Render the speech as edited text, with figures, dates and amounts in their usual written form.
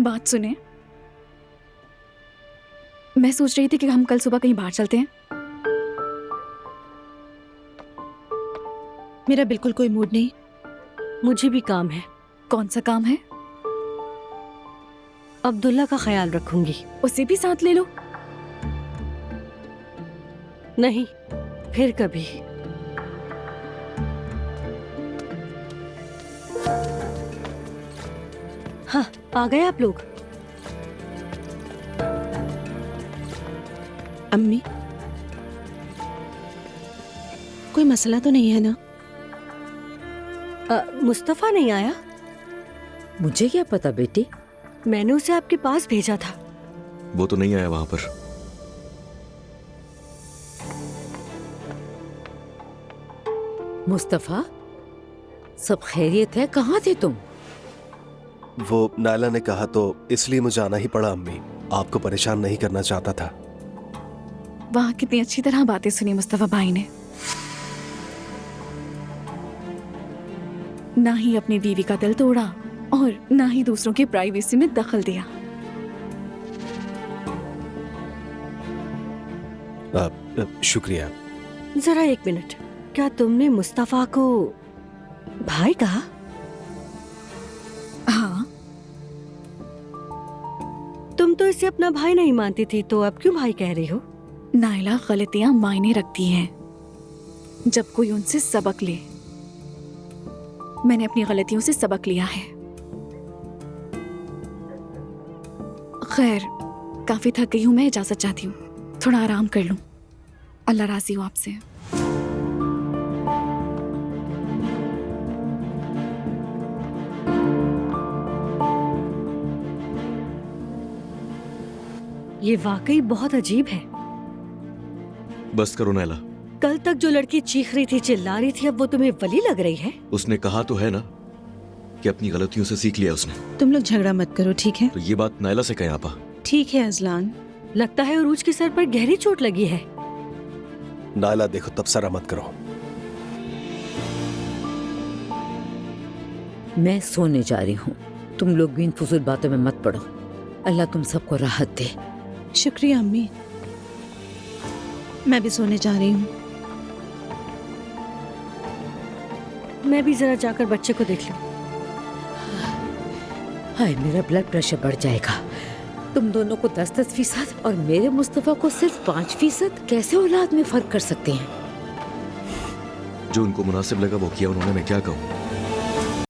बात सुने, मैं सोच रही थी कि हम कल सुबह कहीं बाहर चलते हैं। मेरा बिल्कुल कोई मूड नहीं। मुझे भी काम है। कौन सा काम है? अब्दुल्ला का ख्याल रखूंगी। उसे भी साथ ले लो। नहीं, फिर कभी। हाँ, आ गए आप लोग। अम्मी, कोई मसला तो नहीं है ना? मुस्तफा नहीं आया? मुझे क्या पता बेटी। मैंने उसे आपके पास भेजा था। वो तो नहीं आया वहां पर। मुस्तफा, सब खैरियत है? कहाँ थे तुम? वो नायला ने कहा तो इसलिए मुझे आना ही पड़ा अम्मी। आपको परेशान नहीं करना चाहता था। वहाँ कितनी अच्छी तरह बातें सुनी मुस्तफा भाई ने। ना ही अपनी बीवी का दिल तोड़ा और ना ही दूसरों की प्राइवेसी में दखल दिया। शुक्रिया। जरा एक मिनट, क्या तुमने मुस्तफा को भाई कहा? हाँ। तुम तो इसे अपना भाई नहीं मानती थी, तो अब क्यों भाई कह रही हो? नायला, गलतियां मायने रखती हैं जब कोई उनसे सबक ले। मैंने अपनी गलतियों से सबक लिया है। खैर, काफी थक गई हूं मैं, इजाजत चाहती हूँ। थोड़ा आराम कर लूं। अल्लाह राजी हो आपसे। ये वाकई बहुत अजीब है। बस करो नायला। कल तक जो लड़की चीख रही थी, चिल्ला रही थी, अब वो तुम्हें वली लग रही है? उसने कहा तो है ना कि अपनी गलतियों से सीख लिया उसने। तुम लोग झगड़ा मत करो, ठीक है? तो ये बात नायला से कहें आपा। ठीक है अजलान। लगता है उरूज के सर पर गहरी चोट लगी है। नायला देखो, तबसरा मत करो। मैं सोने जा रही हूँ। तुम लोग भी इन फजूल बातों में मत पड़ो। अल्लाह तुम सबको राहत दे। शुक्रिया अम्मी। मैं भी सोने जा रही हूँ। मैं भी जरा जाकर बच्चे को देख लूं। हाय, मेरा ब्लड प्रेशर बढ़ जाएगा। तुम दोनों को 10-10% और मेरे मुस्तफा को सिर्फ 5%। कैसे औलाद में फर्क कर सकते हैं? जो उनको मुनासिब लगा वो किया उन्होंने, मैं क्या कहूँ।